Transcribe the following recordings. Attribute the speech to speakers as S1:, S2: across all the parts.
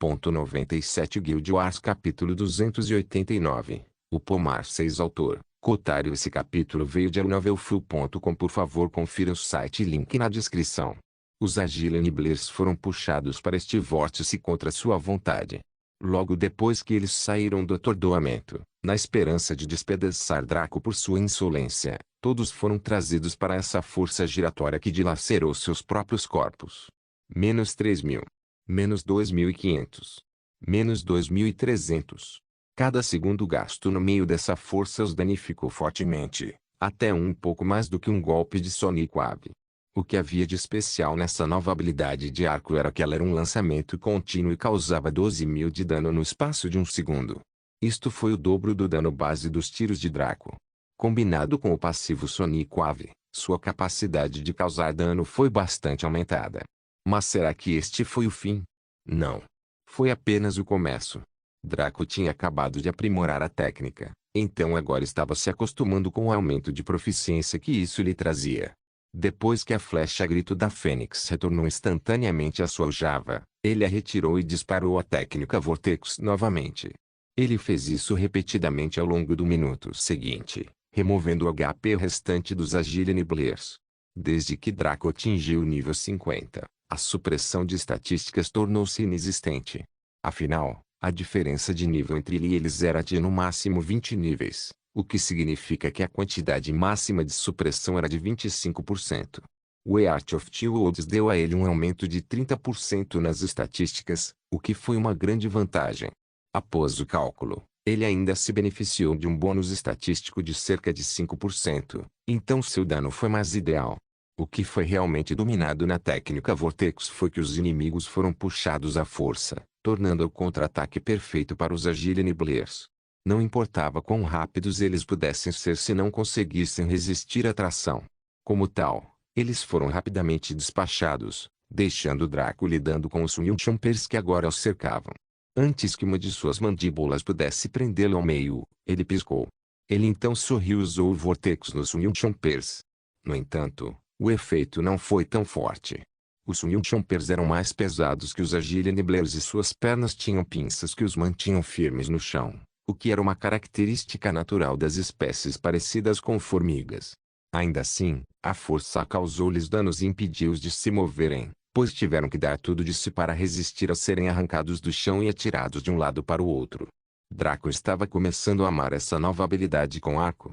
S1: 97 Guild Wars capítulo 289. O Pomar 6 Autor, Cotário. Esse capítulo veio de novelfull.com. Por favor, confira o site e link na descrição. Os Agile Enablers foram puxados para este vórtice contra sua vontade. Logo depois que eles saíram do atordoamento, na esperança de despedaçar Draco por sua insolência, todos foram trazidos para essa força giratória que dilacerou seus próprios corpos. Menos 3.000. Menos 2.500. Menos 2.300. Cada segundo gasto no meio dessa força os danificou fortemente, até um pouco mais do que um golpe de Sonic Wave. O que havia de especial nessa nova habilidade de arco era que ela era um lançamento contínuo e causava 12.000 de dano no espaço de um segundo. Isto foi o dobro do dano base dos tiros de Draco. Combinado com o passivo Sonic Wave, sua capacidade de causar dano foi bastante aumentada. Mas será que este foi o fim? Não. Foi apenas o começo. Draco tinha acabado de aprimorar a técnica, então agora estava se acostumando com o aumento de proficiência que isso lhe trazia. Depois que a flecha grito da Fênix retornou instantaneamente à sua aljava, ele a retirou e disparou a técnica Vortex novamente. Ele fez isso repetidamente ao longo do minuto seguinte, removendo o HP restante dos Agile Enablers. Desde que Draco atingiu o nível 50, a supressão de estatísticas tornou-se inexistente. Afinal, a diferença de nível entre ele e eles era de no máximo 20 níveis, o que significa que a quantidade máxima de supressão era de 25%. O Art of Two Worlds deu a ele um aumento de 30% nas estatísticas, o que foi uma grande vantagem. Após o cálculo, ele ainda se beneficiou de um bônus estatístico de cerca de 5%, então seu dano foi mais ideal. O que foi realmente dominado na técnica Vortex foi que os inimigos foram puxados à força, tornando o contra-ataque perfeito para os Agile Enablers. Não importava quão rápidos eles pudessem ser se não conseguissem resistir à tração. Como tal, eles foram rapidamente despachados, deixando Draco lidando com os Chompers que agora o cercavam. Antes que uma de suas mandíbulas pudesse prendê-lo ao meio, ele piscou. Ele então sorriu e usou o Vortex nos Chompers. No entanto, o efeito não foi tão forte. Os Chompers eram mais pesados que os Agile Enablers e suas pernas tinham pinças que os mantinham firmes no chão, o que era uma característica natural das espécies parecidas com formigas. Ainda assim, a força causou-lhes danos e impediu-os de se moverem, pois tiveram que dar tudo de si para resistir a serem arrancados do chão e atirados de um lado para o outro. Draco estava começando a amar essa nova habilidade com arco.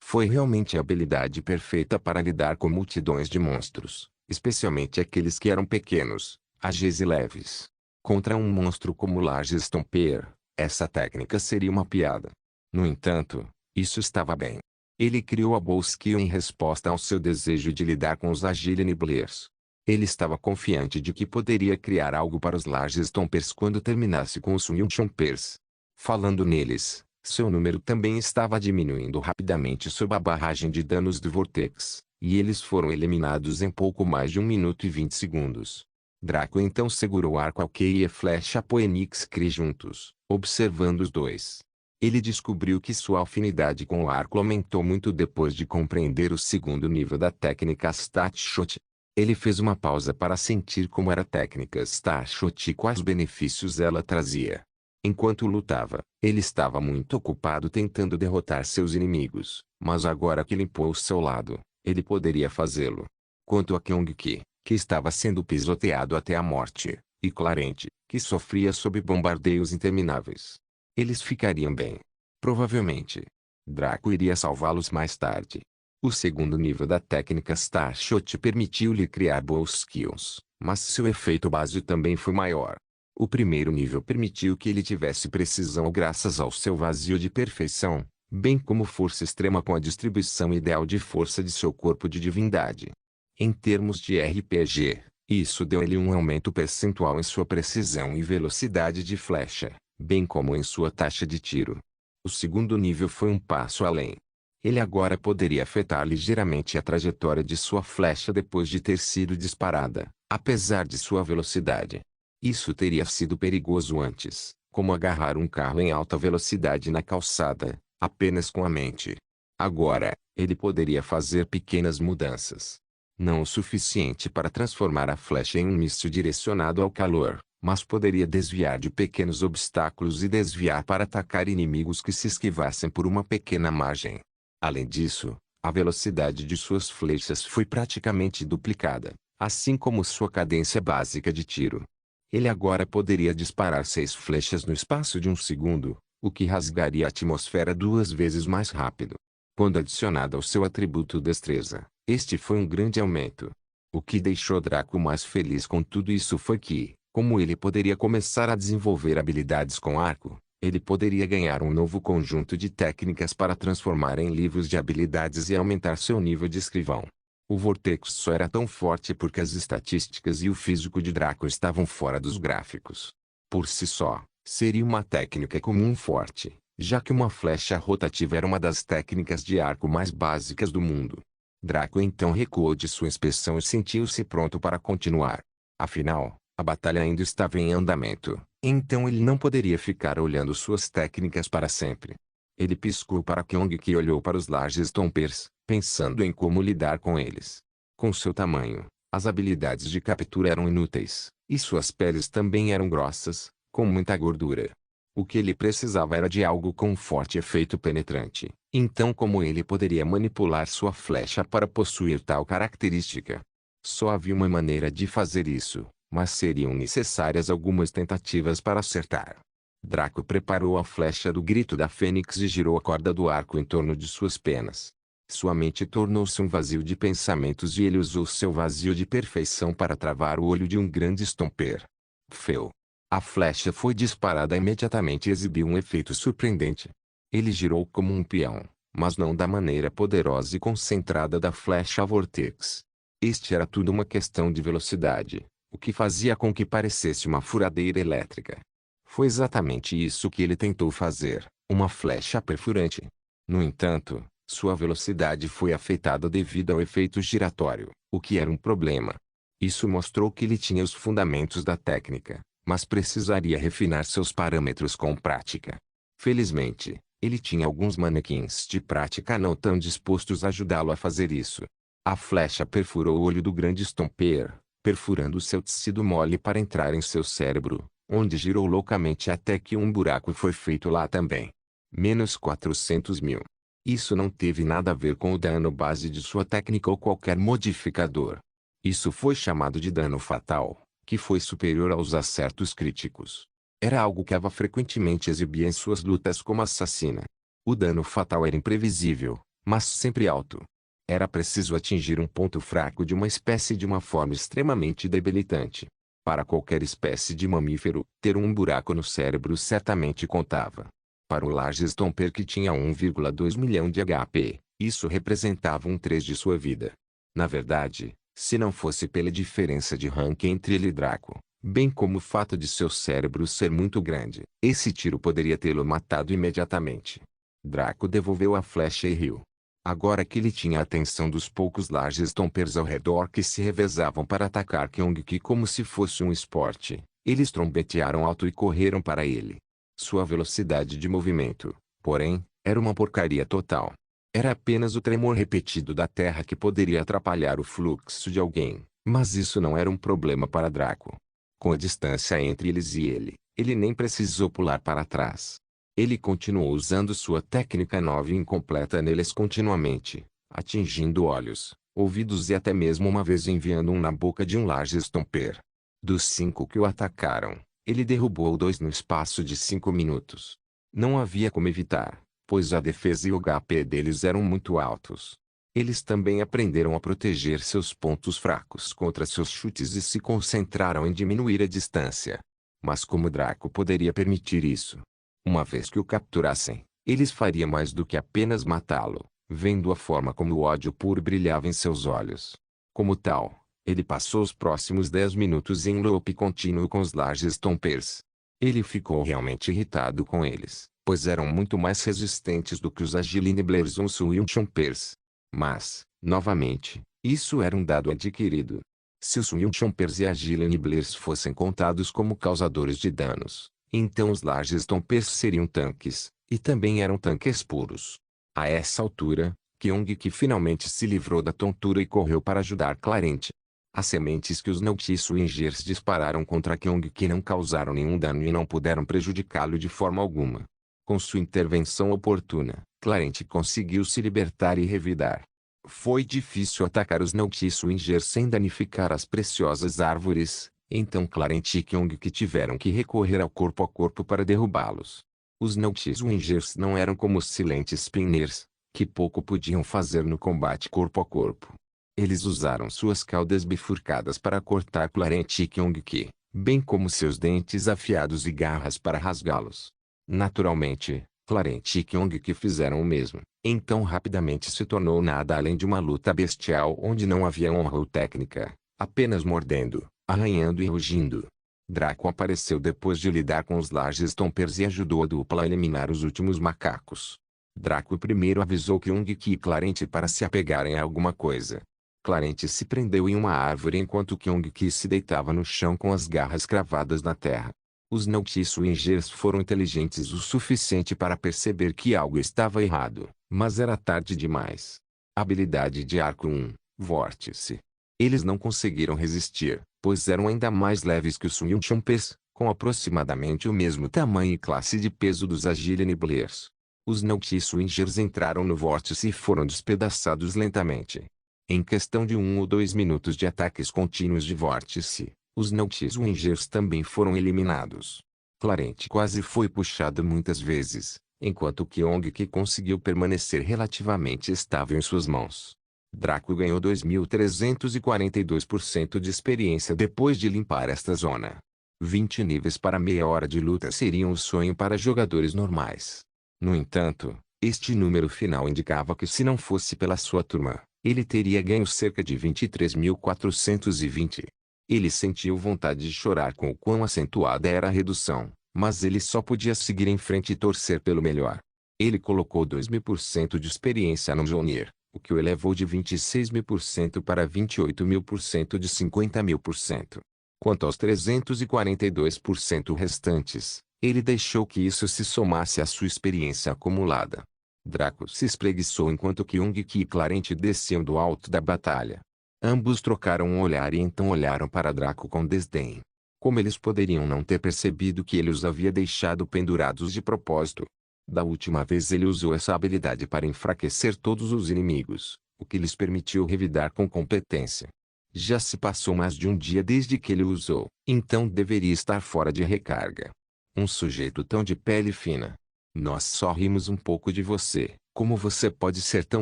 S1: Foi realmente a habilidade perfeita para lidar com multidões de monstros, especialmente aqueles que eram pequenos, ágeis e leves. Contra um monstro como Large Stomper, essa técnica seria uma piada. No entanto, isso estava bem. Ele criou a Bow Skill em resposta ao seu desejo de lidar com os Agile Enablers. Ele estava confiante de que poderia criar algo para os Large Stompers quando terminasse com os Chompers. Falando neles, seu número também estava diminuindo rapidamente sob a barragem de danos do Vortex, e eles foram eliminados em pouco mais de 1 minuto e 20 segundos. Draco então segurou o arco Alkei e a flecha Phoenix Cree juntos, observando os dois. Ele descobriu que sua afinidade com o arco aumentou muito depois de compreender o segundo nível da técnica Starshot. Ele fez uma pausa para sentir como era a técnica Starshot e quais benefícios ela trazia. Enquanto lutava, ele estava muito ocupado tentando derrotar seus inimigos, mas agora que limpou o seu lado, ele poderia fazê-lo. Quanto a Kyung-ki, que estava sendo pisoteado até a morte, e Clarente, que sofria sob bombardeios intermináveis, eles ficariam bem. Provavelmente. Draco iria salvá-los mais tarde. O segundo nível da técnica Starshot permitiu-lhe criar boas skills, mas seu efeito base também foi maior. O primeiro nível permitiu que ele tivesse precisão graças ao seu vazio de perfeição, bem como força extrema com a distribuição ideal de força de seu corpo de divindade. Em termos de RPG, isso deu a ele um aumento percentual em sua precisão e velocidade de flecha, bem como em sua taxa de tiro. O segundo nível foi um passo além. Ele agora poderia afetar ligeiramente a trajetória de sua flecha depois de ter sido disparada, apesar de sua velocidade. Isso teria sido perigoso antes, como agarrar um carro em alta velocidade na calçada, apenas com a mente. Agora, ele poderia fazer pequenas mudanças. Não o suficiente para transformar a flecha em um míssil direcionado ao calor, mas poderia desviar de pequenos obstáculos e desviar para atacar inimigos que se esquivassem por uma pequena margem. Além disso, a velocidade de suas flechas foi praticamente duplicada, assim como sua cadência básica de tiro. Ele agora poderia disparar 6 flechas no espaço de um segundo, o que rasgaria a atmosfera 2 vezes mais rápido. Quando adicionado ao seu atributo destreza, este foi um grande aumento. O que deixou Draco mais feliz com tudo isso foi que, como ele poderia começar a desenvolver habilidades com arco, ele poderia ganhar um novo conjunto de técnicas para transformar em livros de habilidades e aumentar seu nível de escrivão. O Vortex só era tão forte porque as estatísticas e o físico de Draco estavam fora dos gráficos. Por si só, seria uma técnica comum forte, já que uma flecha rotativa era uma das técnicas de arco mais básicas do mundo. Draco então recuou de sua inspeção e sentiu-se pronto para continuar. Afinal, a batalha ainda estava em andamento, então ele não poderia ficar olhando suas técnicas para sempre. Ele piscou para Kyong que olhou para os Large Stompers, pensando em como lidar com eles. Com seu tamanho, as habilidades de captura eram inúteis, e suas peles também eram grossas, com muita gordura. O que ele precisava era de algo com um forte efeito penetrante, então como ele poderia manipular sua flecha para possuir tal característica? Só havia uma maneira de fazer isso, mas seriam necessárias algumas tentativas para acertar. Draco preparou a flecha do grito da Fênix e girou a corda do arco em torno de suas penas. Sua mente tornou-se um vazio de pensamentos e ele usou seu vazio de perfeição para travar o olho de um grande Stomper. Feu. A flecha foi disparada imediatamente e exibiu um efeito surpreendente. Ele girou como um peão, mas não da maneira poderosa e concentrada da flecha Vortex. Este era tudo uma questão de velocidade, o que fazia com que parecesse uma furadeira elétrica. Foi exatamente isso que ele tentou fazer, uma flecha perfurante. No entanto, sua velocidade foi afetada devido ao efeito giratório, o que era um problema. Isso mostrou que ele tinha os fundamentos da técnica, mas precisaria refinar seus parâmetros com prática. Felizmente, ele tinha alguns manequins de prática não tão dispostos a ajudá-lo a fazer isso. A flecha perfurou o olho do grande Stomper, perfurando seu tecido mole para entrar em seu cérebro, onde girou loucamente até que um buraco foi feito lá também. Menos 400.000. Isso não teve nada a ver com o dano base de sua técnica ou qualquer modificador. Isso foi chamado de dano fatal, que foi superior aos acertos críticos. Era algo que Ava frequentemente exibia em suas lutas como assassina. O dano fatal era imprevisível, mas sempre alto. Era preciso atingir um ponto fraco de uma espécie de uma forma extremamente debilitante. Para qualquer espécie de mamífero, ter um buraco no cérebro certamente contava. Para o Large Stomper que tinha 1,2 milhão de HP, isso representava um 3 de sua vida. Na verdade, se não fosse pela diferença de rank entre ele e Draco, bem como o fato de seu cérebro ser muito grande, esse tiro poderia tê-lo matado imediatamente. Draco devolveu a flecha e riu. Agora que ele tinha a atenção dos poucos Large Stompers ao redor que se revezavam para atacar Kyong-ki como se fosse um esporte, eles trombetearam alto e correram para ele. Sua velocidade de movimento, porém, era uma porcaria total. Era apenas o tremor repetido da terra que poderia atrapalhar o fluxo de alguém, mas isso não era um problema para Draco. Com a distância entre eles e ele nem precisou pular para trás. Ele continuou usando sua técnica nova e incompleta neles continuamente, atingindo olhos, ouvidos e até mesmo uma vez enviando um na boca de um Large Stomper. Dos 5 que o atacaram, ele derrubou 2 no espaço de 5 minutos. Não havia como evitar, pois a defesa e o HP deles eram muito altos. Eles também aprenderam a proteger seus pontos fracos contra seus chutes e se concentraram em diminuir a distância. Mas como Draco poderia permitir isso? Uma vez que o capturassem, eles fariam mais do que apenas matá-lo, vendo a forma como o ódio puro brilhava em seus olhos. Como tal, ele passou os próximos 10 minutos em loop contínuo com os Large Stompers. Ele ficou realmente irritado com eles, pois eram muito mais resistentes do que os Agile Nibblers ou Swing Chompers. Mas, novamente, isso era um dado adquirido. Se os Swing Chompers e Agile Nibblers fossem contados como causadores de danos, então os Large Stompers seriam tanques, e também eram tanques puros. A essa altura, Kyong-ki finalmente se livrou da tontura e correu para ajudar Clarente. As sementes que os Nautilus dispararam contra Kyong-ki não causaram nenhum dano e não puderam prejudicá-lo de forma alguma. Com sua intervenção oportuna, Clarence conseguiu se libertar e revidar. Foi difícil atacar os Nautilus sem danificar as preciosas árvores, então Clarence e Kyong-ki tiveram que recorrer ao corpo a corpo para derrubá-los. Os Nautilus não eram como os Silent Spinners, que pouco podiam fazer no combate corpo a corpo. Eles usaram suas caudas bifurcadas para cortar Clarence e Kyong-ki, bem como seus dentes afiados e garras para rasgá-los. Naturalmente, Clarence e Kyong-ki fizeram o mesmo, então rapidamente se tornou nada além de uma luta bestial onde não havia honra ou técnica, apenas mordendo, arranhando e rugindo. Draco apareceu depois de lidar com os Large Stompers e ajudou a dupla a eliminar os últimos macacos. Draco primeiro avisou Kyong-ki e Clarence para se apegarem a alguma coisa. Clarence se prendeu em uma árvore enquanto Kyong-ki se deitava no chão com as garras cravadas na terra. Os Nautilus foram inteligentes o suficiente para perceber que algo estava errado, mas era tarde demais. Habilidade de arco 1, Vórtice. Eles não conseguiram resistir, pois eram ainda mais leves que os Swinchompers, com aproximadamente o mesmo tamanho e classe de peso dos Agile Nibblers. Os Nautilus entraram no vórtice e foram despedaçados lentamente. Em questão de 1 ou 2 minutos de ataques contínuos de vórtice, os Nautilus também foram eliminados. Clarence quase foi puxado muitas vezes, enquanto Kyong-ki conseguiu permanecer relativamente estável em suas mãos. Draco ganhou 2.342% de experiência depois de limpar esta zona. 20 níveis para meia hora de luta seriam um sonho para jogadores normais. No entanto, este número final indicava que se não fosse pela sua turma, ele teria ganho cerca de 23.420. Ele sentiu vontade de chorar com o quão acentuada era a redução, mas ele só podia seguir em frente e torcer pelo melhor. Ele colocou 2.000% de experiência no Mjolnir, o que o elevou de 26.000% para 28.000% de 50.000%. Quanto aos 342% restantes, ele deixou que isso se somasse à sua experiência acumulada. Draco se espreguiçou enquanto Kyong-ki e Clarence desciam do alto da batalha. Ambos trocaram um olhar e então olharam para Draco com desdém. Como eles poderiam não ter percebido que ele os havia deixado pendurados de propósito? Da última vez ele usou essa habilidade para enfraquecer todos os inimigos, o que lhes permitiu revidar com competência. Já se passou mais de um dia desde que ele o usou, então deveria estar fora de recarga. Um sujeito tão de pele fina. Nós só rimos um pouco de você, como você pode ser tão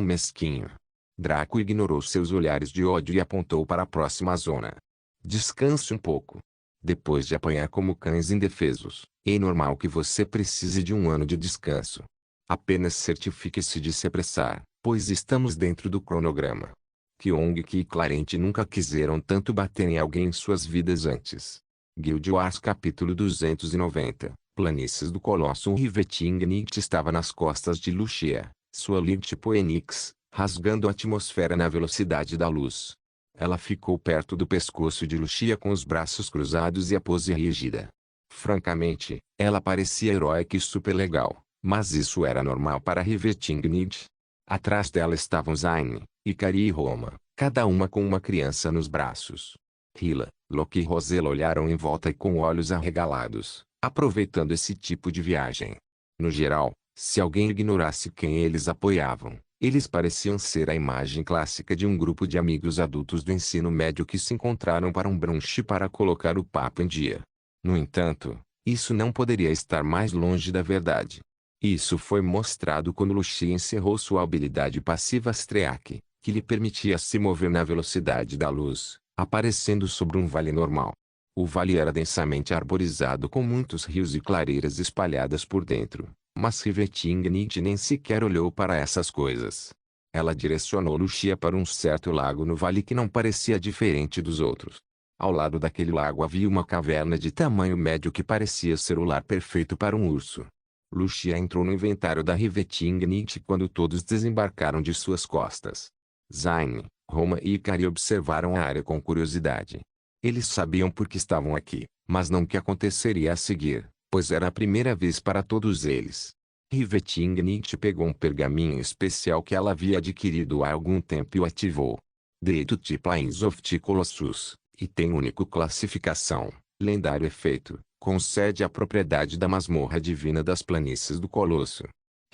S1: mesquinho. Draco ignorou seus olhares de ódio e apontou para a próxima zona. Descanse um pouco. Depois de apanhar como cães indefesos, é normal que você precise de um ano de descanso. Apenas certifique-se de se apressar, pois estamos dentro do cronograma. Kyong-ki e Clarence nunca quiseram tanto bater em alguém em suas vidas antes. Guild Wars capítulo 290, Planícies do Colosso. Um Riveting-Nit estava nas costas de Lucia, sua Link Poenix, rasgando a atmosfera na velocidade da luz. Ela ficou perto do pescoço de Lucia com os braços cruzados e a pose rígida. Francamente, ela parecia heróica e super legal, mas isso era normal para Riveting-Nit. Atrás dela estavam Zayn, Ikari e Roma, cada uma com uma criança nos braços. Hila, Loki e Rosella olharam em volta e com olhos arregalados, aproveitando esse tipo de viagem. No geral, se alguém ignorasse quem eles apoiavam, eles pareciam ser a imagem clássica de um grupo de amigos adultos do ensino médio que se encontraram para um brunch para colocar o papo em dia. No entanto, isso não poderia estar mais longe da verdade. Isso foi mostrado quando Lucia encerrou sua habilidade passiva Streak, que lhe permitia se mover na velocidade da luz, aparecendo sobre um vale normal. O vale era densamente arborizado com muitos rios e clareiras espalhadas por dentro, mas Riveting-Nit nem sequer olhou para essas coisas. Ela direcionou Lucia para um certo lago no vale que não parecia diferente dos outros. Ao lado daquele lago havia uma caverna de tamanho médio que parecia ser o lar perfeito para um urso. Lucia entrou no inventário da Riveting-Nit quando todos desembarcaram de suas costas. Zayn, Roma e Ikari observaram a área com curiosidade. Eles sabiam por que estavam aqui, mas não o que aconteceria a seguir, pois era a primeira vez para todos eles. Riveting-Nit pegou um pergaminho especial que ela havia adquirido há algum tempo e o ativou. The Two Planes of the Colossus, e tem único classificação, lendário efeito, concede a propriedade da masmorra divina das planícies do Colosso.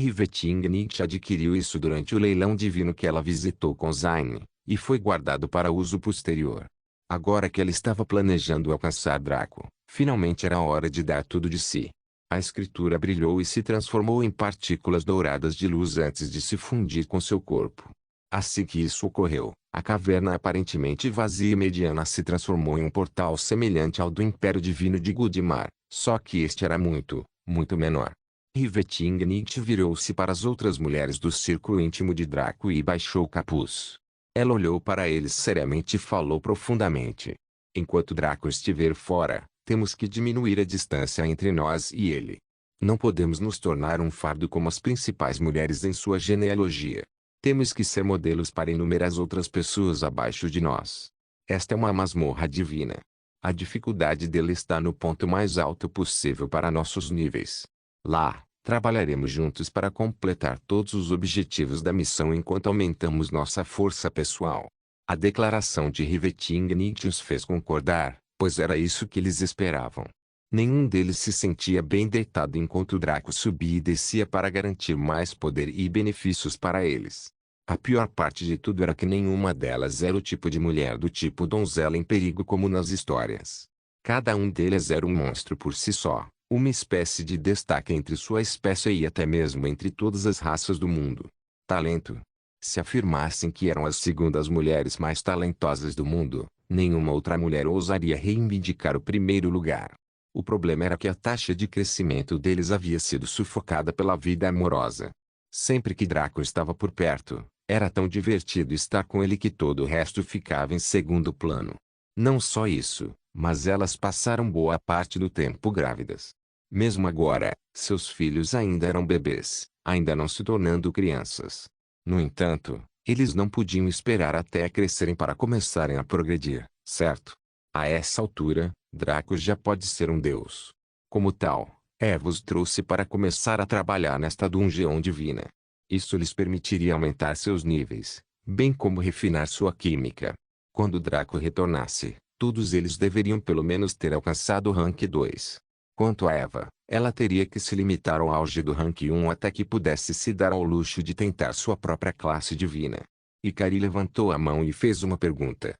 S1: Riveting Nietzsche adquiriu isso durante o leilão divino que ela visitou com Zayn, e foi guardado para uso posterior. Agora que ela estava planejando alcançar Draco, finalmente era hora de dar tudo de si. A escritura brilhou e se transformou em partículas douradas de luz antes de se fundir com seu corpo. Assim que isso ocorreu, a caverna aparentemente vazia e mediana se transformou em um portal semelhante ao do Império Divino de Gudimar, só que este era muito, muito menor. Riveting Nietzsche virou-se para as outras mulheres do círculo íntimo de Draco e baixou o capuz. Ela olhou para eles seriamente e falou profundamente. Enquanto Draco estiver fora, temos que diminuir a distância entre nós e ele. Não podemos nos tornar um fardo como as principais mulheres em sua genealogia. Temos que ser modelos para inúmeras outras pessoas abaixo de nós. Esta é uma masmorra divina. A dificuldade dele está no ponto mais alto possível para nossos níveis. Lá, trabalharemos juntos para completar todos os objetivos da missão enquanto aumentamos nossa força pessoal. A declaração de Riveting Nietzsche os fez concordar, pois era isso que eles esperavam. Nenhum deles se sentia bem deitado enquanto Draco subia e descia para garantir mais poder e benefícios para eles. A pior parte de tudo era que nenhuma delas era o tipo de mulher do tipo donzela em perigo como nas histórias. Cada um deles era um monstro por si só, uma espécie de destaque entre sua espécie e até mesmo entre todas as raças do mundo. Talento. Se afirmassem que eram as segundas mulheres mais talentosas do mundo, nenhuma outra mulher ousaria reivindicar o primeiro lugar. O problema era que a taxa de crescimento deles havia sido sufocada pela vida amorosa. Sempre que Draco estava por perto, era tão divertido estar com ele que todo o resto ficava em segundo plano. Não só isso, mas elas passaram boa parte do tempo grávidas. Mesmo agora, seus filhos ainda eram bebês, ainda não se tornando crianças. No entanto, eles não podiam esperar até crescerem para começarem a progredir, certo? A essa altura, Draco já pode ser um deus. Como tal, Eva os trouxe para começar a trabalhar nesta dungeon divina. Isso lhes permitiria aumentar seus níveis, bem como refinar sua química. Quando Draco retornasse, todos eles deveriam pelo menos ter alcançado o rank 2. Quanto a Eva, ela teria que se limitar ao auge do rank 1 até que pudesse se dar ao luxo de tentar sua própria classe divina. Ikari levantou a mão e fez uma pergunta.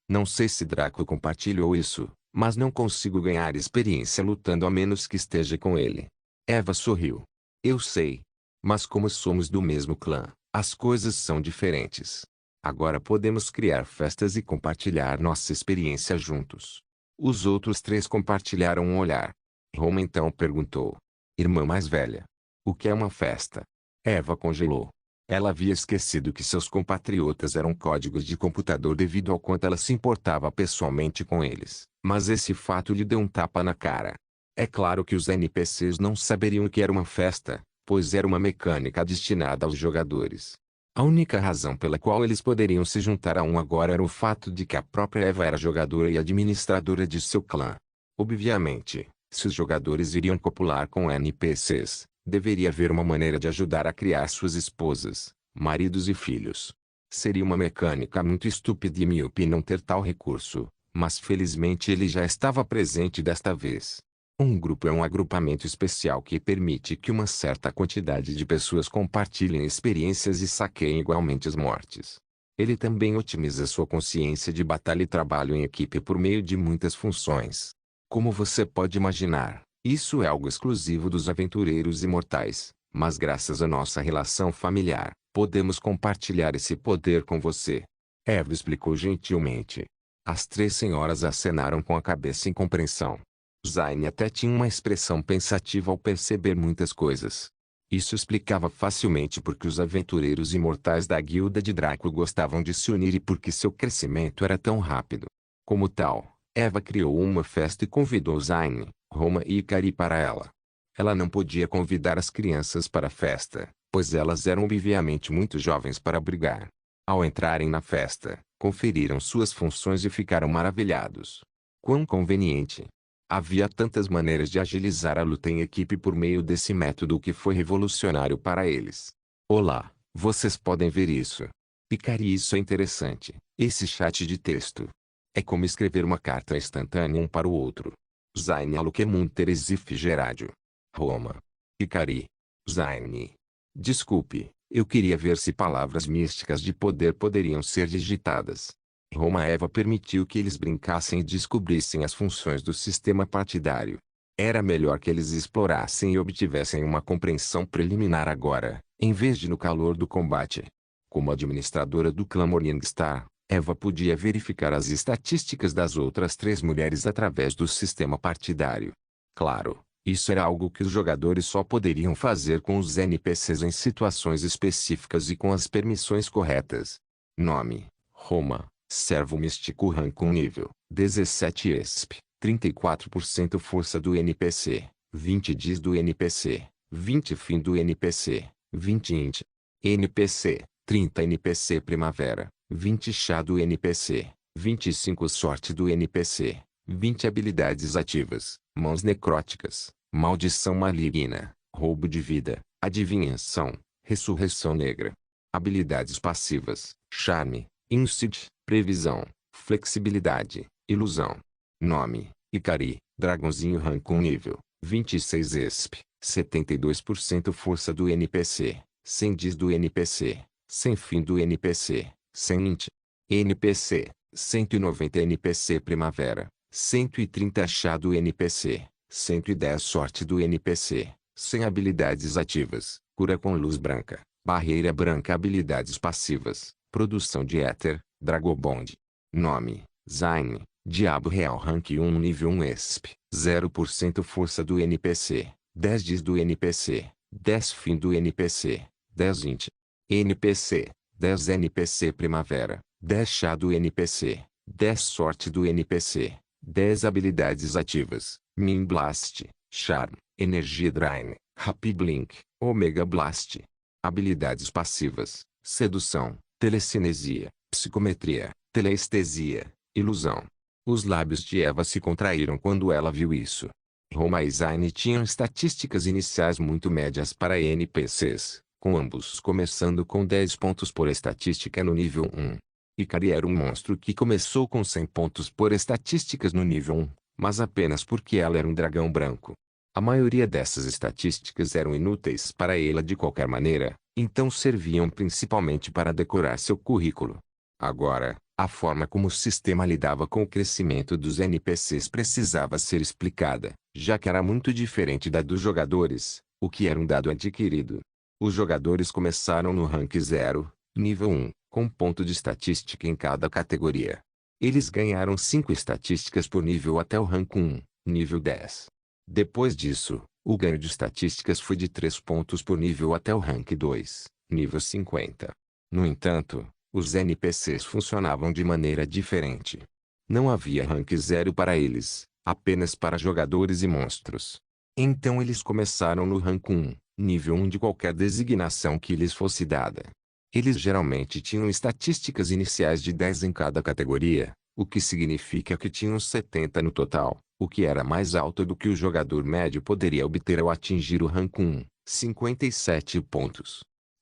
S1: Não sei se Draco compartilhou isso, mas não consigo ganhar experiência lutando a menos que esteja com ele. Eva sorriu. Eu sei. Mas como somos do mesmo clã, as coisas são diferentes. Agora podemos criar festas e compartilhar nossa experiência juntos. Os outros três compartilharam um olhar. Roma então perguntou. Irmã mais velha. O que é uma festa? Eva congelou. Ela havia esquecido que seus compatriotas eram códigos de computador devido ao quanto ela se importava pessoalmente com eles. Mas esse fato lhe deu um tapa na cara. É claro que os NPCs não saberiam o que era uma festa, pois era uma mecânica destinada aos jogadores. A única razão pela qual eles poderiam se juntar a um agora era o fato de que a própria Eva era jogadora e administradora de seu clã. Obviamente, se os jogadores iriam copular com NPCs, deveria haver uma maneira de ajudar a criar suas esposas, maridos e filhos. Seria uma mecânica muito estúpida e míope não ter tal recurso, mas felizmente ele já estava presente desta vez. Um grupo é um agrupamento especial que permite que uma certa quantidade de pessoas compartilhem experiências e saqueiem igualmente as mortes. Ele também otimiza sua consciência de batalha e trabalho em equipe por meio de muitas funções. Como você pode imaginar, isso é algo exclusivo dos aventureiros imortais, mas graças à nossa relação familiar, podemos compartilhar esse poder com você. Eva explicou gentilmente. As três senhoras acenaram com a cabeça em compreensão. Zayn até tinha uma expressão pensativa ao perceber muitas coisas. Isso explicava facilmente porque os aventureiros imortais da guilda de Draco gostavam de se unir e porque seu crescimento era tão rápido. Como tal, Eva criou uma festa e convidou Zayn, Roma e Ikari para ela. Ela não podia convidar as crianças para a festa, pois elas eram obviamente muito jovens para brigar. Ao entrarem na festa, conferiram suas funções e ficaram maravilhados. Quão conveniente! Havia tantas maneiras de agilizar a luta em equipe por meio desse método que foi revolucionário para eles. Olá, vocês podem ver isso. Ikari, isso é interessante. Esse chat de texto. É como escrever uma carta instantânea um para o outro. Zaini Alukemunter Exif Gerádio. Roma. Ikari. Zaini. Desculpe, eu queria ver se palavras místicas de poder poderiam ser digitadas. Roma Eva permitiu que eles brincassem e descobrissem as funções do sistema partidário. Era melhor que eles explorassem e obtivessem uma compreensão preliminar agora, em vez de no calor do combate. Como administradora do clã Morningstar, Eva podia verificar as estatísticas das outras 3 mulheres através do sistema partidário. Claro, isso era algo que os jogadores só poderiam fazer com os NPCs em situações específicas e com as permissões corretas. Nome: Roma, Servo Místico, rank 1 nível 17 ESP, 34% força do NPC, 20 diz do NPC, 20 fim do NPC, 20 int. NPC, 30 NPC primavera, 20 chá do NPC, 25 sorte do NPC, 20 habilidades ativas, mãos necróticas, maldição maligna, roubo de vida, adivinhação, ressurreição negra. Habilidades passivas, charme, insight, previsão, flexibilidade, ilusão. Nome: Ikari, dragãozinho rank 1 nível 26 ESP, 72% força do NPC, 100 diz do NPC, 100 fim do NPC, 100 int. NPC, 190 NPC primavera, 130 chá do NPC, 110 sorte do NPC, 100 habilidades ativas, cura com luz branca, barreira branca. Habilidades passivas, produção de éter, Dragobond. Nome: Zaini, Diabo Real rank 1 nível 1 ESP, 0% força do NPC, 10 diz do NPC, 10 fim do NPC, 10 int. NPC, 10 NPC primavera, 10 chá do NPC, 10 sorte do NPC, 10 habilidades ativas, Min Blast, Charm, Energia Drain, Happy Blink, Omega Blast. Habilidades passivas, sedução, telecinesia, psicometria, teleestesia, ilusão. Os lábios de Eva se contraíram quando ela viu isso. Roma e Zaini tinham estatísticas iniciais muito médias para NPCs, com ambos começando com 10 pontos por estatística no nível 1. Ikari era um monstro que começou com 100 pontos por estatísticas no nível 1, mas apenas porque ela era um dragão branco. A maioria dessas estatísticas eram inúteis para ela de qualquer maneira, então serviam principalmente para decorar seu currículo. Agora, a forma como o sistema lidava com o crescimento dos NPCs precisava ser explicada, já que era muito diferente da dos jogadores, o que era um dado adquirido. Os jogadores começaram no rank 0, nível 1, com ponto de estatística em cada categoria. Eles ganharam 5 estatísticas por nível até o rank 1, nível 10. Depois disso, o ganho de estatísticas foi de 3 pontos por nível até o rank 2, nível 50. No entanto, os NPCs funcionavam de maneira diferente. Não havia rank 0 para eles, apenas para jogadores e monstros. Então eles começaram no rank 1, nível 1 de qualquer designação que lhes fosse dada. Eles geralmente tinham estatísticas iniciais de 10 em cada categoria, o que significa que tinham 70 no total, o que era mais alto do que o jogador médio poderia obter ao atingir o rank 1, 57 pontos.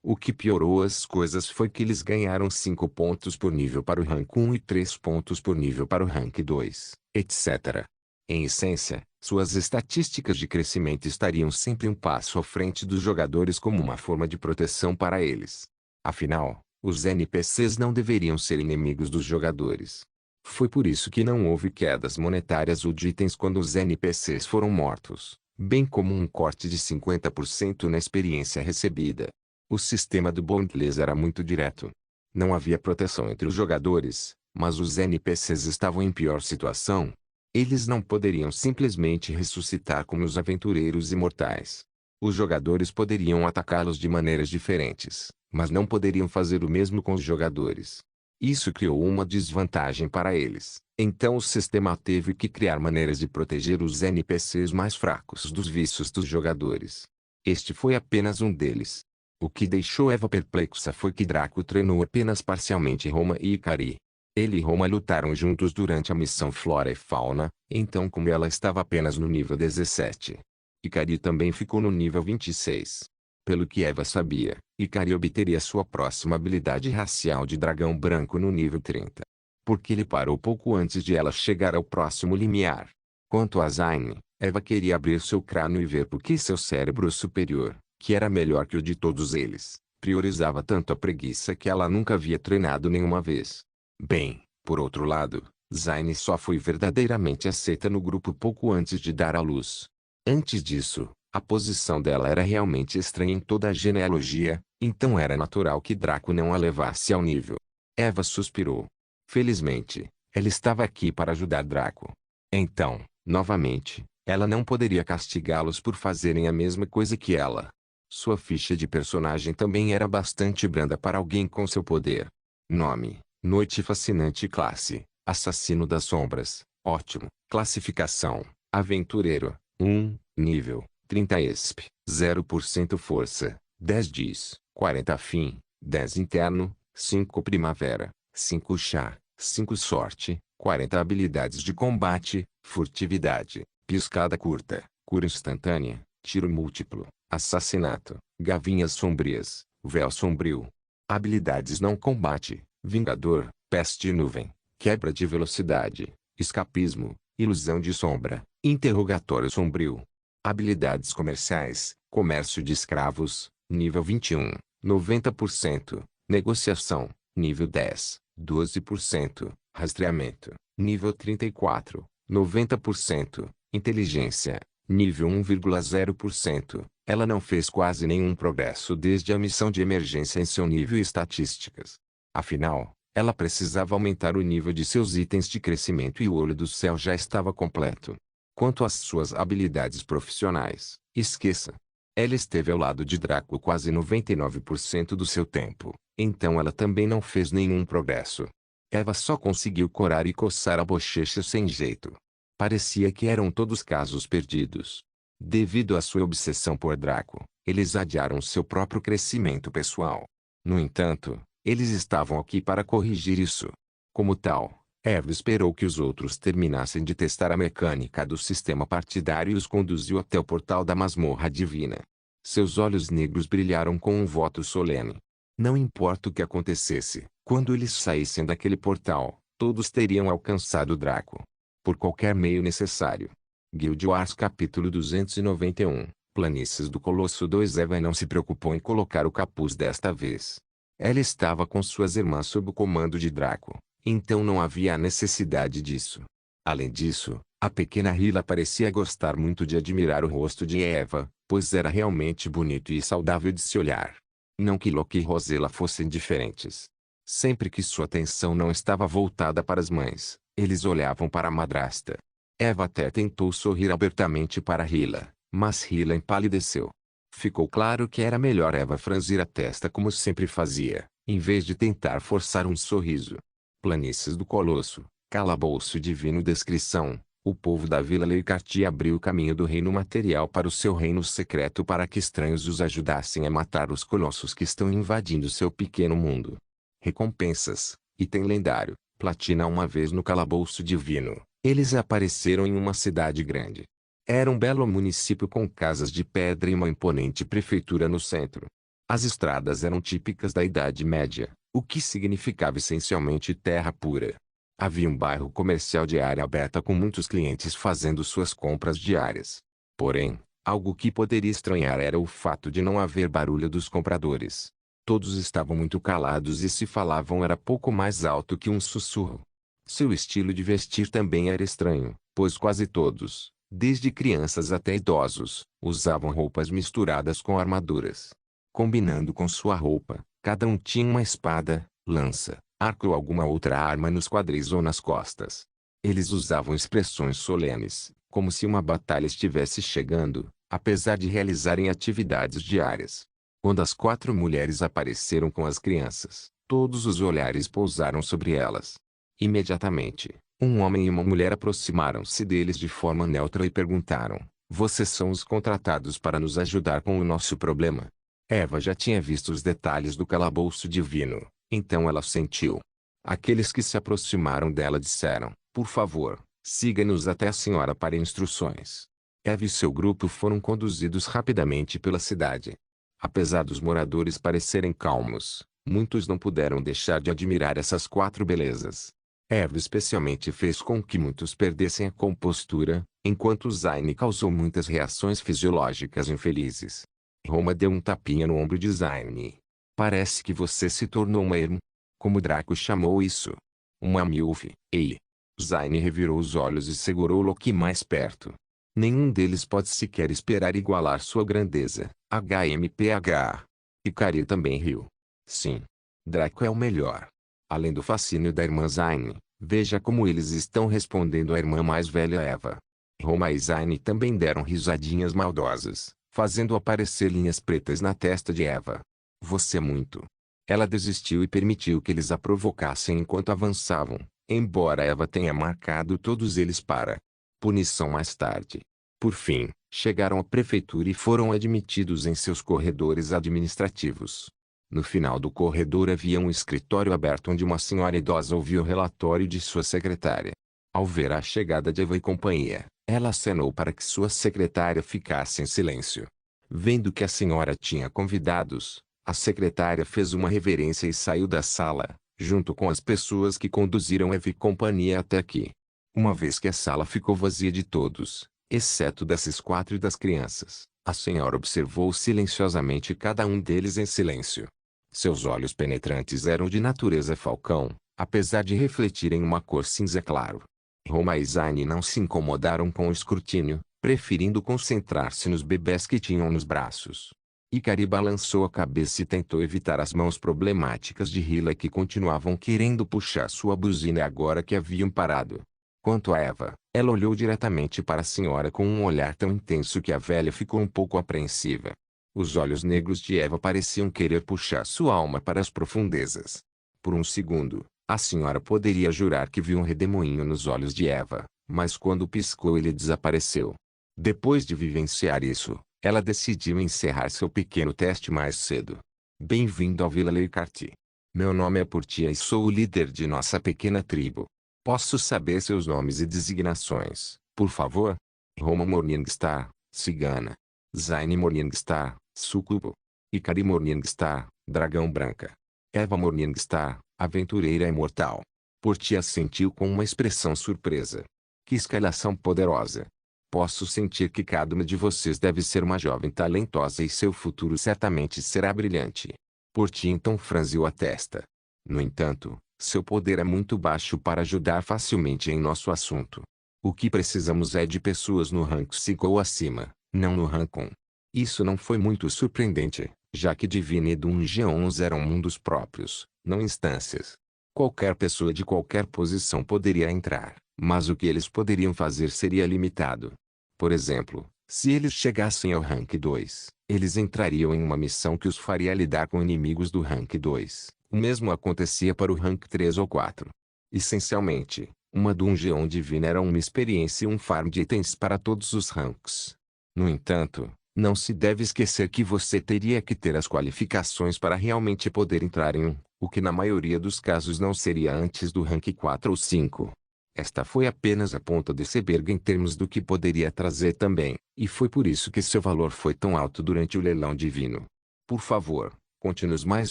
S1: O que piorou as coisas foi que eles ganharam 5 pontos por nível para o rank 1 e 3 pontos por nível para o rank 2, etc. Em essência, suas estatísticas de crescimento estariam sempre um passo à frente dos jogadores como uma forma de proteção para eles. Afinal, os NPCs não deveriam ser inimigos dos jogadores. Foi por isso que não houve quedas monetárias ou de itens quando os NPCs foram mortos, bem como um corte de 50% na experiência recebida. O sistema do Bondless era muito direto. Não havia proteção entre os jogadores, mas os NPCs estavam em pior situação. Eles não poderiam simplesmente ressuscitar como os aventureiros imortais. Os jogadores poderiam atacá-los de maneiras diferentes, mas não poderiam fazer o mesmo com os jogadores. Isso criou uma desvantagem para eles. Então o sistema teve que criar maneiras de proteger os NPCs mais fracos dos vícios dos jogadores. Este foi apenas um deles. O que deixou Eva perplexa foi que Draco treinou apenas parcialmente Roma e Ikari. Ele e Roma lutaram juntos durante a missão Flora e Fauna, então como ela estava apenas no nível 17. Ikari também ficou no nível 26. Pelo que Eva sabia, Ikari obteria sua próxima habilidade racial de dragão branco no nível 30. Porque ele parou pouco antes de ela chegar ao próximo limiar. Quanto a Zayn, Eva queria abrir seu crânio e ver por que seu cérebro superior, que era melhor que o de todos eles, priorizava tanto a preguiça que ela nunca havia treinado nenhuma vez. Bem, por outro lado, Zayn só foi verdadeiramente aceita no grupo pouco antes de dar à luz. Antes disso, a posição dela era realmente estranha em toda a genealogia, então era natural que Draco não a levasse ao nível. Eva suspirou. Felizmente, ela estava aqui para ajudar Draco. Então, novamente, ela não poderia castigá-los por fazerem a mesma coisa que ela. Sua ficha de personagem também era bastante branda para alguém com seu poder. Nome: Noite Fascinante. Classe: Assassino das Sombras. Ótimo. Classificação: Aventureiro. 1. Nível: 30 ESP. 0% Força. 10 Diz. 40 Fim. 10 Interno. 5 Primavera. 5 Chá. 5 Sorte. 40 Habilidades de combate: Furtividade, Piscada curta, Cura instantânea, Tiro múltiplo, Assassinato, Gavinhas sombrias, Véu sombrio. Habilidades não combate: Vingador, Peste nuvem, Quebra de velocidade, Escapismo, Ilusão de sombra, Interrogatório sombrio. Habilidades comerciais: Comércio de escravos, nível 21, 90%, Negociação, nível 10, 12%, Rastreamento, nível 34, 90%, Inteligência, nível 1,0%. Ela não fez quase nenhum progresso desde a missão de emergência em seu nível e estatísticas. Afinal, ela precisava aumentar o nível de seus itens de crescimento e o olho do céu já estava completo. Quanto às suas habilidades profissionais, esqueça. Ela esteve ao lado de Draco quase 99% do seu tempo, então ela também não fez nenhum progresso. Eva só conseguiu corar e coçar a bochecha sem jeito. Parecia que eram todos casos perdidos. Devido à sua obsessão por Draco, eles adiaram seu próprio crescimento pessoal. No entanto, eles estavam aqui para corrigir isso. Como tal, Eva esperou que os outros terminassem de testar a mecânica do sistema partidário e os conduziu até o portal da masmorra divina. Seus olhos negros brilharam com um voto solene. Não importa o que acontecesse, quando eles saíssem daquele portal, todos teriam alcançado Draco. Por qualquer meio necessário. Guild Wars capítulo 291, Planícies do Colosso 2. Eva não se preocupou em colocar o capuz desta vez. Ela estava com suas irmãs sob o comando de Draco, então não havia a necessidade disso. Além disso, a pequena Hyla parecia gostar muito de admirar o rosto de Eva, pois era realmente bonito e saudável de se olhar. Não que Loki e Rosella fossem diferentes. Sempre que sua atenção não estava voltada para as mães, eles olhavam para a madrasta. Eva até tentou sorrir abertamente para Hyla, mas Hyla empalideceu. Ficou claro que era melhor Eva franzir a testa como sempre fazia, em vez de tentar forçar um sorriso. Planícies do Colosso, Calabouço Divino. Descrição: o povo da Vila Leicarte abriu o caminho do reino material para o seu reino secreto para que estranhos os ajudassem a matar os colossos que estão invadindo seu pequeno mundo. Recompensas: item lendário, platina. Uma vez no Calabouço Divino, eles apareceram em uma cidade grande. Era um belo município com casas de pedra e uma imponente prefeitura no centro. As estradas eram típicas da Idade Média, o que significava essencialmente terra pura. Havia um bairro comercial de área aberta com muitos clientes fazendo suas compras diárias. Porém, algo que poderia estranhar era o fato de não haver barulho dos compradores. Todos estavam muito calados e se falavam era pouco mais alto que um sussurro. Seu estilo de vestir também era estranho, pois quase todos, desde crianças até idosos, usavam roupas misturadas com armaduras. Combinando com sua roupa, cada um tinha uma espada, lança, arco ou alguma outra arma nos quadris ou nas costas. Eles usavam expressões solenes, como se uma batalha estivesse chegando, apesar de realizarem atividades diárias. Quando as 4 mulheres apareceram com as crianças, todos os olhares pousaram sobre elas. Imediatamente, um homem e uma mulher aproximaram-se deles de forma neutra e perguntaram: "Vocês são os contratados para nos ajudar com o nosso problema?" Eva já tinha visto os detalhes do calabouço divino, então ela sentiu. Aqueles que se aproximaram dela disseram: "Por favor, siga-nos até a senhora para instruções." Eva e seu grupo foram conduzidos rapidamente pela cidade. Apesar dos moradores parecerem calmos, muitos não puderam deixar de admirar essas quatro belezas. Eva especialmente fez com que muitos perdessem a compostura, enquanto Zayn causou muitas reações fisiológicas infelizes. Roma deu um tapinha no ombro de Zayn. Parece que você se tornou uma ermo. Como Draco chamou isso? Uma milf. Ei! Zayn revirou os olhos e segurou Loki mais perto. Nenhum deles pode sequer esperar igualar sua grandeza. HMPH. Ikari também riu. Sim. Draco é o melhor. Além do fascínio da irmã Zayn, veja como eles estão respondendo à irmã mais velha Eva. Roma e Zayn também deram risadinhas maldosas, fazendo aparecer linhas pretas na testa de Eva. Você muito. Ela desistiu e permitiu que eles a provocassem enquanto avançavam, embora Eva tenha marcado todos eles para punição mais tarde. Por fim, chegaram à prefeitura e foram admitidos em seus corredores administrativos. No final do corredor havia um escritório aberto onde uma senhora idosa ouvia o relatório de sua secretária. Ao ver a chegada de Eva e companhia, ela acenou para que sua secretária ficasse em silêncio. Vendo que a senhora tinha convidados, a secretária fez uma reverência e saiu da sala, junto com as pessoas que conduziram Eva e companhia até aqui. Uma vez que a sala ficou vazia de todos, exceto desses quatro e das crianças, a senhora observou silenciosamente cada um deles em silêncio. Seus olhos penetrantes eram de natureza falcão, apesar de refletirem uma cor cinza claro. Roma e Zayn não se incomodaram com o escrutínio, preferindo concentrar-se nos bebés que tinham nos braços. Ikari balançou a cabeça e tentou evitar as mãos problemáticas de Hila que continuavam querendo puxar sua buzina agora que haviam parado. Quanto a Eva, ela olhou diretamente para a senhora com um olhar tão intenso que a velha ficou um pouco apreensiva. Os olhos negros de Eva pareciam querer puxar sua alma para as profundezas. Por um segundo, a senhora poderia jurar que viu um redemoinho nos olhos de Eva, mas quando piscou ele desapareceu. Depois de vivenciar isso, ela decidiu encerrar seu pequeno teste mais cedo. Bem-vindo ao Vila Leicarte. Meu nome é Portia e sou o líder de nossa pequena tribo. Posso saber seus nomes e designações, por favor? Roma Morningstar, cigana. Zayn Morningstar, súcubo. Ikari Morningstar, dragão branca. Eva Morningstar, aventureira imortal. Portia assentiu com uma expressão surpresa. Que escalação poderosa. Posso sentir que cada uma de vocês deve ser uma jovem talentosa e seu futuro certamente será brilhante. Portia então franziu a testa. No entanto, seu poder é muito baixo para ajudar facilmente em nosso assunto. O que precisamos é de pessoas no rank 5 ou acima, não no rank 1. Isso não foi muito surpreendente, já que Divine e Dungeons eram mundos próprios, não instâncias. Qualquer pessoa de qualquer posição poderia entrar, mas o que eles poderiam fazer seria limitado. Por exemplo, se eles chegassem ao rank 2, eles entrariam em uma missão que os faria lidar com inimigos do rank 2. O mesmo acontecia para o rank 3 ou 4. Essencialmente, uma Dungeon Divina era uma experiência e um farm de itens para todos os ranks. No entanto, não se deve esquecer que você teria que ter as qualificações para realmente poder entrar em um, o que na maioria dos casos não seria antes do rank 4 ou 5. Esta foi apenas a ponta do iceberg em termos do que poderia trazer também, e foi por isso que seu valor foi tão alto durante o leilão divino. Por favor, conte-nos mais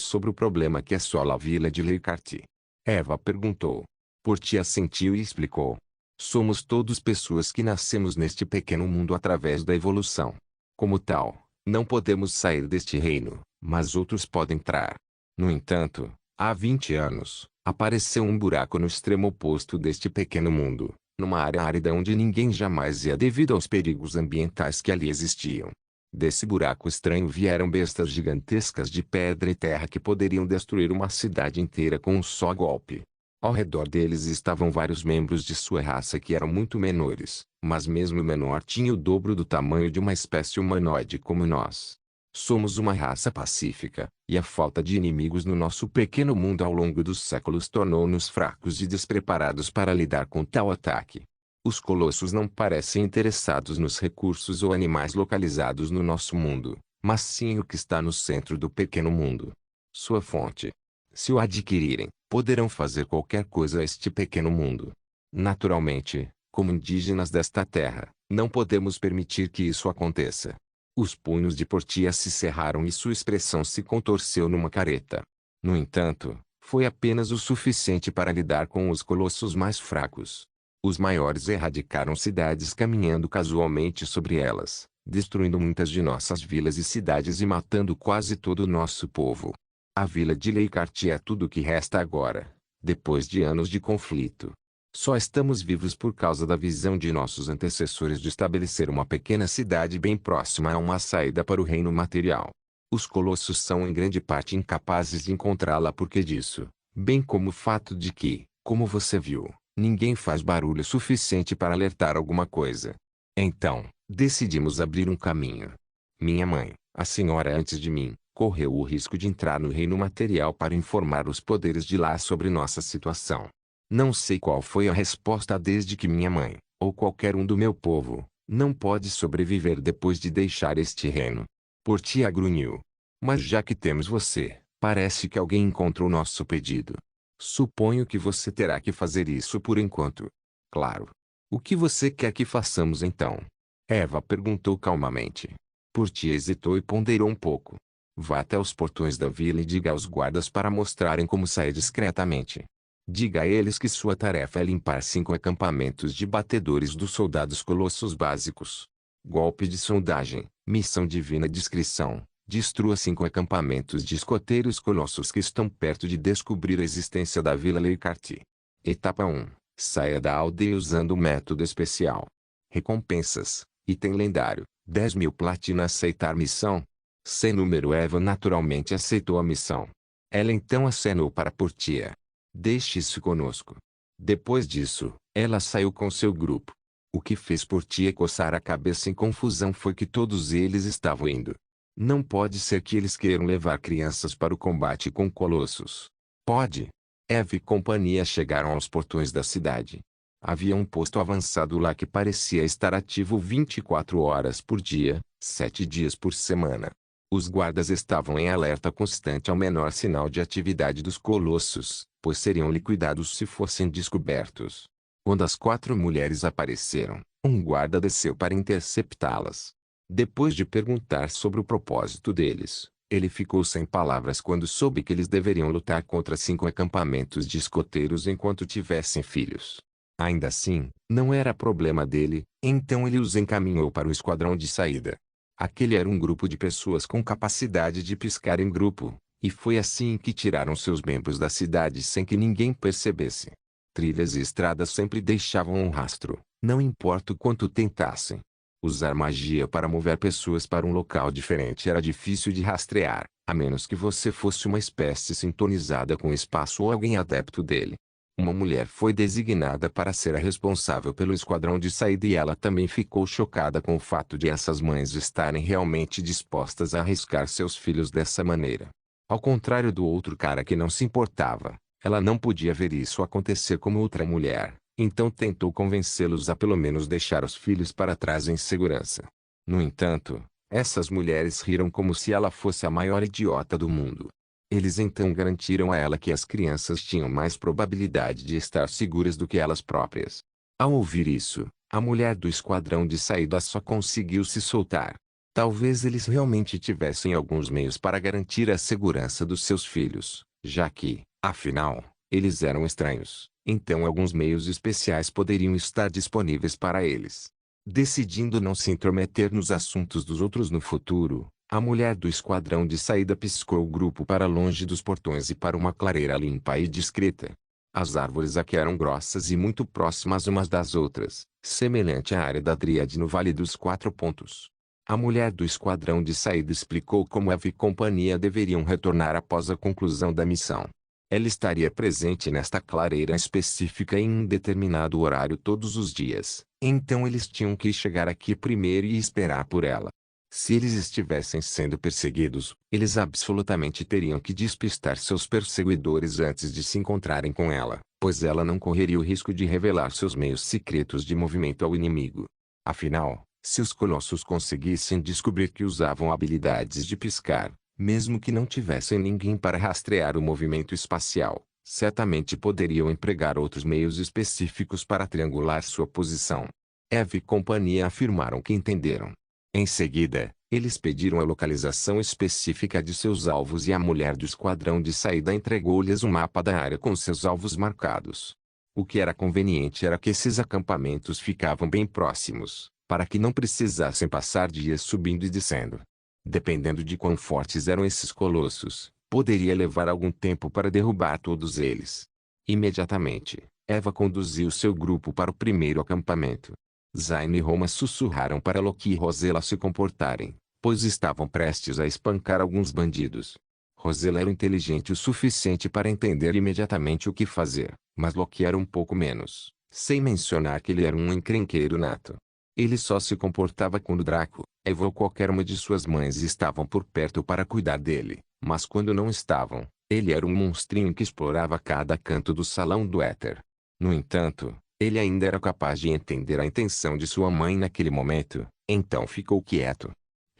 S1: sobre o problema que assola a vila de Leicarte. Eva perguntou. Portia assentiu e explicou. Somos todos pessoas que nascemos neste pequeno mundo através da evolução. Como tal, não podemos sair deste reino, mas outros podem entrar. No entanto, há 20 anos, apareceu um buraco no extremo oposto deste pequeno mundo, numa área árida onde ninguém jamais ia devido aos perigos ambientais que ali existiam. Desse buraco estranho vieram bestas gigantescas de pedra e terra que poderiam destruir uma cidade inteira com um só golpe. Ao redor deles estavam vários membros de sua raça que eram muito menores, mas mesmo o menor tinha o dobro do tamanho de uma espécie humanoide como nós. Somos uma raça pacífica, e a falta de inimigos no nosso pequeno mundo ao longo dos séculos tornou-nos fracos e despreparados para lidar com tal ataque. Os colossos não parecem interessados nos recursos ou animais localizados no nosso mundo, mas sim o que está no centro do pequeno mundo. Sua fonte. Se o adquirirem, poderão fazer qualquer coisa a este pequeno mundo. Naturalmente, como indígenas desta terra, não podemos permitir que isso aconteça. Os punhos de Portia se cerraram e sua expressão se contorceu numa careta. No entanto, foi apenas o suficiente para lidar com os colossos mais fracos. Os maiores erradicaram cidades caminhando casualmente sobre elas, destruindo muitas de nossas vilas e cidades e matando quase todo o nosso povo. A vila de Leicarte é tudo o que resta agora, depois de anos de conflito. Só estamos vivos por causa da visão de nossos antecessores de estabelecer uma pequena cidade bem próxima a uma saída para o reino material. Os colossos são em grande parte incapazes de encontrá-la porque disso, bem como o fato de que, como você viu, ninguém faz barulho suficiente para alertar alguma coisa. Então, decidimos abrir um caminho. Minha mãe, a senhora antes de mim, correu o risco de entrar no reino material para informar os poderes de lá sobre nossa situação. Não sei qual foi a resposta desde que minha mãe, ou qualquer um do meu povo, não pode sobreviver depois de deixar este reino. Portia grunhiu. Mas já que temos você, parece que alguém encontrou nosso pedido. Suponho que você terá que fazer isso por enquanto. Claro. O que você quer que façamos então? Eva perguntou calmamente. Portia hesitou e ponderou um pouco. Vá até os portões da vila e diga aos guardas para mostrarem como sair discretamente. Diga a eles que sua tarefa é limpar 5 acampamentos de batedores dos soldados colossos básicos. Golpe de sondagem, missão divina discrição. Destrua 5 acampamentos de escoteiros colossos que estão perto de descobrir a existência da Vila Leicarte. Etapa 1. Saia da aldeia usando o método especial. Recompensas. Item lendário. 10.000 platina aceitar missão. Sem número Eva naturalmente aceitou a missão. Ela então acenou para Portia. Deixe isso conosco. Depois disso, ela saiu com seu grupo. O que fez Portia coçar a cabeça em confusão foi que todos eles estavam indo. Não pode ser que eles queiram levar crianças para o combate com colossos. Pode. Eva e companhia chegaram aos portões da cidade. Havia um posto avançado lá que parecia estar ativo 24 horas por dia, 7 dias por semana. Os guardas estavam em alerta constante ao menor sinal de atividade dos colossos, pois seriam liquidados se fossem descobertos. Quando as 4 mulheres apareceram, um guarda desceu para interceptá-las. Depois de perguntar sobre o propósito deles, ele ficou sem palavras quando soube que eles deveriam lutar contra 5 acampamentos de escoteiros enquanto tivessem filhos. Ainda assim, não era problema dele, então ele os encaminhou para o esquadrão de saída. Aquele era um grupo de pessoas com capacidade de piscar em grupo, e foi assim que tiraram seus membros da cidade sem que ninguém percebesse. Trilhas e estradas sempre deixavam um rastro, não importa o quanto tentassem. Usar magia para mover pessoas para um local diferente era difícil de rastrear, a menos que você fosse uma espécie sintonizada com o espaço ou alguém adepto dele. Uma mulher foi designada para ser a responsável pelo esquadrão de saída e ela também ficou chocada com o fato de essas mães estarem realmente dispostas a arriscar seus filhos dessa maneira. Ao contrário do outro cara que não se importava, ela não podia ver isso acontecer como outra mulher, então tentou convencê-los a pelo menos deixar os filhos para trás em segurança. No entanto, essas mulheres riram como se ela fosse a maior idiota do mundo. Eles então garantiram a ela que as crianças tinham mais probabilidade de estar seguras do que elas próprias. Ao ouvir isso, a mulher do esquadrão de saída só conseguiu se soltar. Talvez eles realmente tivessem alguns meios para garantir a segurança dos seus filhos, já que, afinal, eles eram estranhos, então alguns meios especiais poderiam estar disponíveis para eles. Decidindo não se intrometer nos assuntos dos outros no futuro, a mulher do esquadrão de saída piscou o grupo para longe dos portões e para uma clareira limpa e discreta. As árvores aqui eram grossas e muito próximas umas das outras, semelhante à área da Dríade no Vale dos 4 Pontos. A mulher do esquadrão de saída explicou como Eva e companhia deveriam retornar após a conclusão da missão. Ela estaria presente nesta clareira específica em um determinado horário todos os dias, então eles tinham que chegar aqui primeiro e esperar por ela. Se eles estivessem sendo perseguidos, eles absolutamente teriam que despistar seus perseguidores antes de se encontrarem com ela, pois ela não correria o risco de revelar seus meios secretos de movimento ao inimigo. Afinal, se os colossos conseguissem descobrir que usavam habilidades de piscar, mesmo que não tivessem ninguém para rastrear o movimento espacial, certamente poderiam empregar outros meios específicos para triangular sua posição. Eva e companhia afirmaram que entenderam. Em seguida, Eles pediram a localização específica de seus alvos e a mulher do esquadrão de saída entregou-lhes um mapa da área com seus alvos marcados. O que era conveniente era que esses acampamentos ficavam bem próximos, para que não precisassem passar dias subindo e descendo. Dependendo de quão fortes eram esses colossos, poderia levar algum tempo para derrubar todos eles. Imediatamente, Eva conduziu seu grupo para o primeiro acampamento. Zayn e Roma sussurraram para Loki e Rosella se comportarem, pois estavam prestes a espancar alguns bandidos. Rosella era inteligente o suficiente para entender imediatamente o que fazer, mas Loki era um pouco menos, sem mencionar que ele era um encrenqueiro nato. Ele só se comportava quando Draco, Eva ou qualquer uma de suas mães estavam por perto para cuidar dele, mas quando não estavam, ele era um monstrinho que explorava cada canto do salão do éter. No entanto, ele ainda era capaz de entender a intenção de sua mãe naquele momento, então ficou quieto.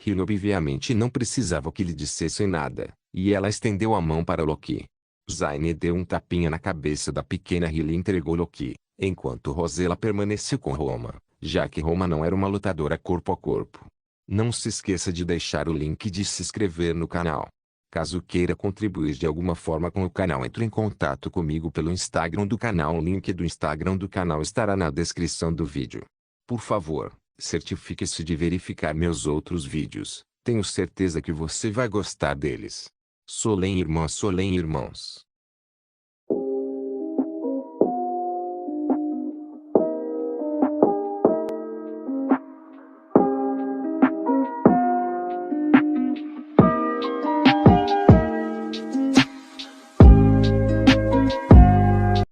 S1: Hilo obviamente não precisava que lhe dissessem nada, e ela estendeu a mão para Loki. Zayn deu um tapinha na cabeça da pequena Hilo e entregou Loki, enquanto Rosella permaneceu com Roma, já que Roma não era uma lutadora corpo a corpo. Não se esqueça de deixar o link de se inscrever no canal. Caso queira contribuir de alguma forma com o canal, entre em contato comigo pelo Instagram do canal. O link do Instagram do canal estará na descrição do vídeo. Por favor, certifique-se de verificar meus outros vídeos, tenho certeza que você vai gostar deles. Solem irmãos.